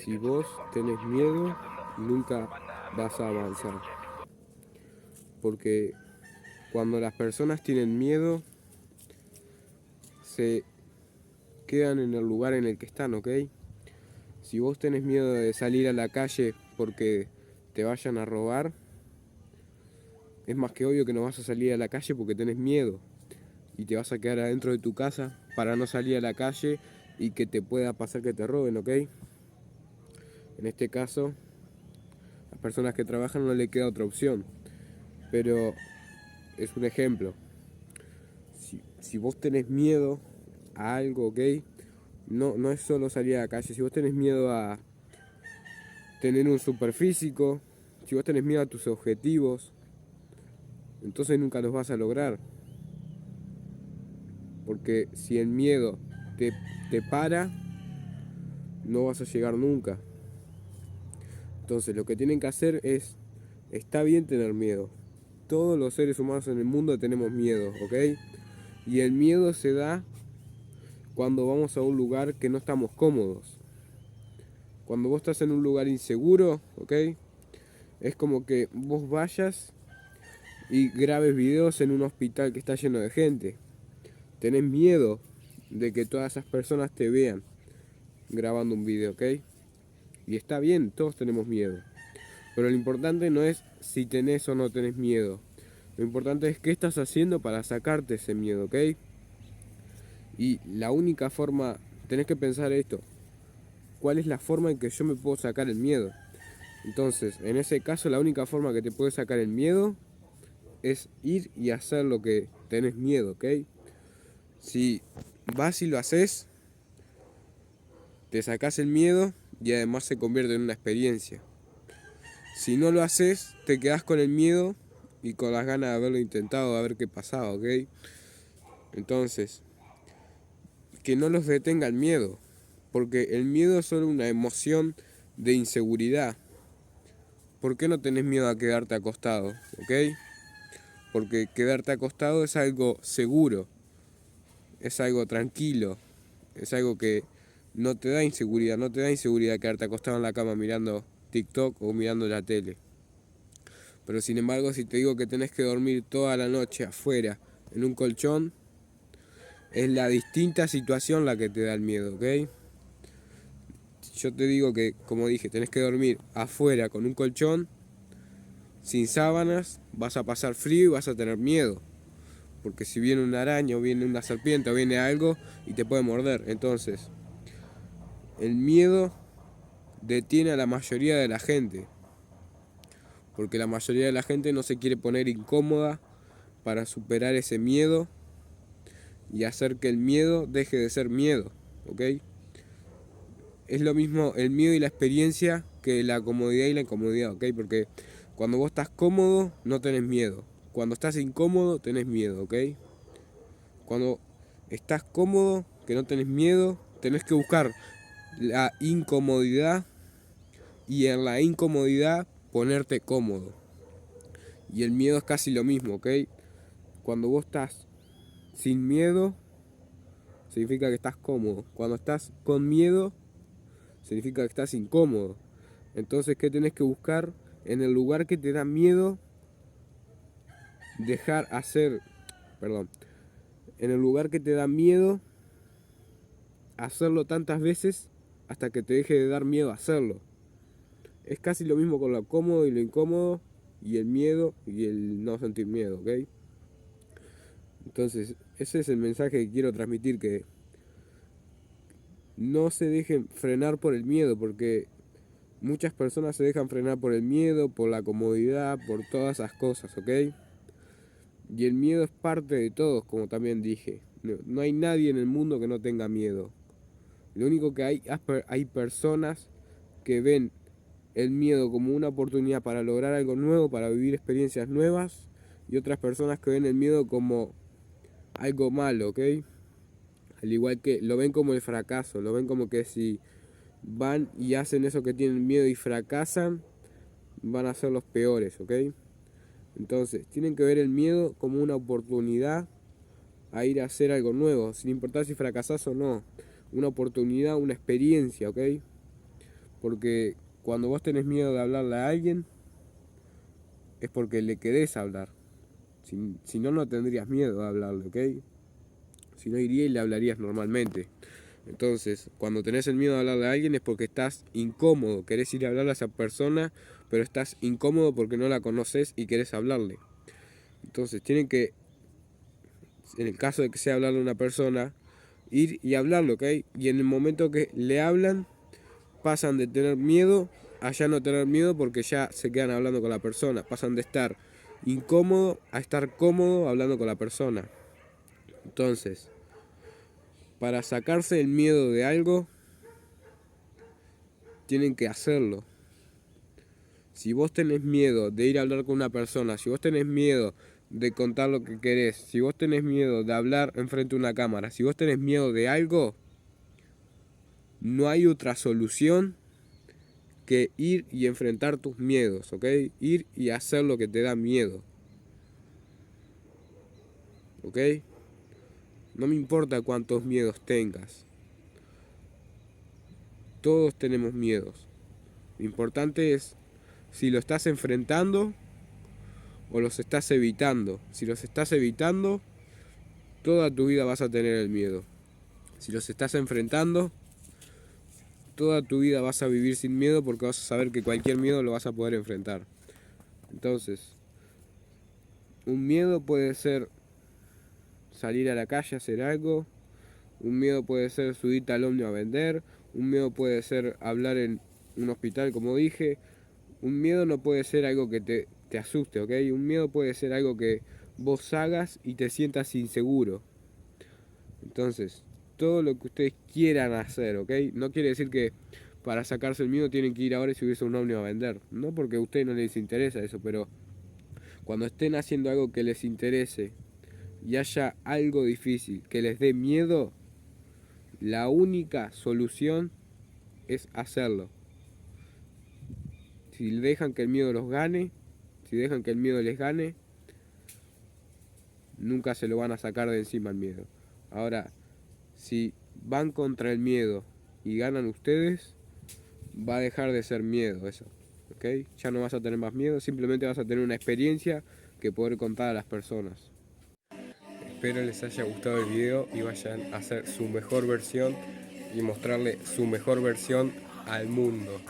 Si vos tenés miedo, nunca vas a avanzar. Porque cuando las personas tienen miedo, se quedan en el lugar en el que están, ¿ok? Si vos tenés miedo de salir a la calle porque te vayan a robar, es más que obvio que no vas a salir a la calle porque tenés miedo. Y te vas a quedar adentro de tu casa para no salir a la calle y que te pueda pasar que te roben, ¿ok? En este caso, a las personas que trabajan no le queda otra opción. Pero es un ejemplo. Si vos tenés miedo a algo, ¿ok? No es solo salir a la calle. Si vos tenés miedo a tener un superfísico, si vos tenés miedo a tus objetivos, entonces nunca los vas a lograr. Porque si el miedo te para, no vas a llegar nunca. Entonces lo que tienen que hacer es, está bien tener miedo. Todos los seres humanos en el mundo tenemos miedo, ¿ok? Y el miedo se da cuando vamos a un lugar que no estamos cómodos. Cuando vos estás en un lugar inseguro, ¿ok? Es como que vos vayas y grabes videos en un hospital que está lleno de gente. Tenés miedo de que todas esas personas te vean grabando un video, ¿ok? Y está bien, todos tenemos miedo. Pero lo importante no es si tenés o no tenés miedo. Lo importante es qué estás haciendo para sacarte ese miedo, ¿ok? Y la única forma, tenés que pensar esto. ¿Cuál es la forma en que yo me puedo sacar el miedo? Entonces, en ese caso, la única forma que te puede sacar el miedo es ir y hacer lo que tenés miedo, ¿ok? Si vas y lo haces, te sacás el miedo y además se convierte en una experiencia. Si no lo haces, te quedás con el miedo y con las ganas de haberlo intentado, de ver qué pasaba, ¿ok? Entonces, que no los detenga el miedo, porque el miedo es solo una emoción de inseguridad. ¿Por qué no tenés miedo a quedarte acostado? ¿Ok? Porque quedarte acostado es algo seguro, es algo tranquilo, es algo que no te da inseguridad, no te da inseguridad quedarte acostado en la cama mirando TikTok o mirando la tele. Pero sin embargo, si te digo que tenés que dormir toda la noche afuera, en un colchón, es la distinta situación la que te da el miedo, ¿ok? Yo te digo que, como dije, tenés que dormir afuera con un colchón, sin sábanas, vas a pasar frío y vas a tener miedo. Porque si viene una araña o viene una serpiente o viene algo y te puede morder. Entonces, el miedo detiene a la mayoría de la gente. Porque la mayoría de la gente no se quiere poner incómoda para superar ese miedo y hacer que el miedo deje de ser miedo, ¿ok? Es lo mismo el miedo y la experiencia que la comodidad y la incomodidad, ¿ok? Porque cuando vos estás cómodo, no tenés miedo. Cuando estás incómodo, tenés miedo, ¿ok? Cuando estás cómodo, que no tenés miedo, tenés que buscar la incomodidad y en la incomodidad ponerte cómodo. Y el miedo es casi lo mismo, ¿ok? Cuando vos estás sin miedo, significa que estás cómodo. Cuando estás con miedo, significa que estás incómodo. Entonces, ¿qué tenés que buscar? En el lugar que te da miedo, dejar hacer, perdón, en el lugar que te da miedo, hacerlo tantas veces hasta que te deje de dar miedo hacerlo. Es casi lo mismo con lo cómodo y lo incómodo, y el miedo y el no sentir miedo, ¿ok? Entonces, ese es el mensaje que quiero transmitir, que no se dejen frenar por el miedo, porque muchas personas se dejan frenar por el miedo, por la comodidad, por todas esas cosas, ¿ok? Y el miedo es parte de todos, como también dije. No hay nadie en el mundo que no tenga miedo. Lo único que hay personas que ven el miedo como una oportunidad para lograr algo nuevo, para vivir experiencias nuevas, y otras personas que ven el miedo como algo malo, ¿ok? Al igual que lo ven como el fracaso, lo ven como que si van y hacen eso que tienen miedo y fracasan, van a ser los peores, ¿ok? Entonces, tienen que ver el miedo como una oportunidad a ir a hacer algo nuevo, sin importar si fracasás o no. Una oportunidad, una experiencia, ¿ok? Porque cuando vos tenés miedo de hablarle a alguien, es porque le querés hablar. Si no, no tendrías miedo de hablarle, ¿ok? Si no, iría y le hablarías normalmente. Entonces, cuando tenés el miedo de hablarle a alguien es porque estás incómodo. Querés ir a hablarle a esa persona, pero estás incómodo porque no la conoces y querés hablarle. Entonces, tienen que, en el caso de que sea hablarle a una persona, ir y hablarle, ¿ok? Y en el momento que le hablan, pasan de tener miedo a ya no tener miedo porque ya se quedan hablando con la persona. Pasan de estar incómodo a estar cómodo hablando con la persona. Entonces, para sacarse el miedo de algo, tienen que hacerlo. Si vos tenés miedo de ir a hablar con una persona, si vos tenés miedo de contar lo que querés, si vos tenés miedo de hablar enfrente de una cámara, si vos tenés miedo de algo, no hay otra solución que ir y enfrentar tus miedos, ¿ok? Ir y hacer lo que te da miedo, ¿ok? No me importa cuántos miedos tengas. Todos tenemos miedos. Lo importante es si lo estás enfrentando o los estás evitando. Si los estás evitando, toda tu vida vas a tener el miedo. Si los estás enfrentando, toda tu vida vas a vivir sin miedo porque vas a saber que cualquier miedo lo vas a poder enfrentar. Entonces, un miedo puede ser salir a la calle a hacer algo, un miedo puede ser subirte al ómnibus a vender, un miedo puede ser hablar en un hospital como dije, un miedo no puede ser algo que te asuste, ¿ok? Un miedo puede ser algo que vos hagas y te sientas inseguro. Entonces, todo lo que ustedes quieran hacer, ¿ok? No quiere decir que para sacarse el miedo tienen que ir ahora y subirse a un ómnibus a vender. No porque a ustedes no les interesa eso, pero cuando estén haciendo algo que les interese y haya algo difícil que les dé miedo, la única solución es hacerlo. Si dejan que el miedo los gane, si dejan que el miedo les gane, nunca se lo van a sacar de encima el miedo. Ahora, si van contra el miedo y ganan ustedes, va a dejar de ser miedo eso, ¿ok? Ya no vas a tener más miedo, simplemente vas a tener una experiencia que poder contar a las personas. Espero les haya gustado el video y vayan a hacer su mejor versión y mostrarle su mejor versión al mundo.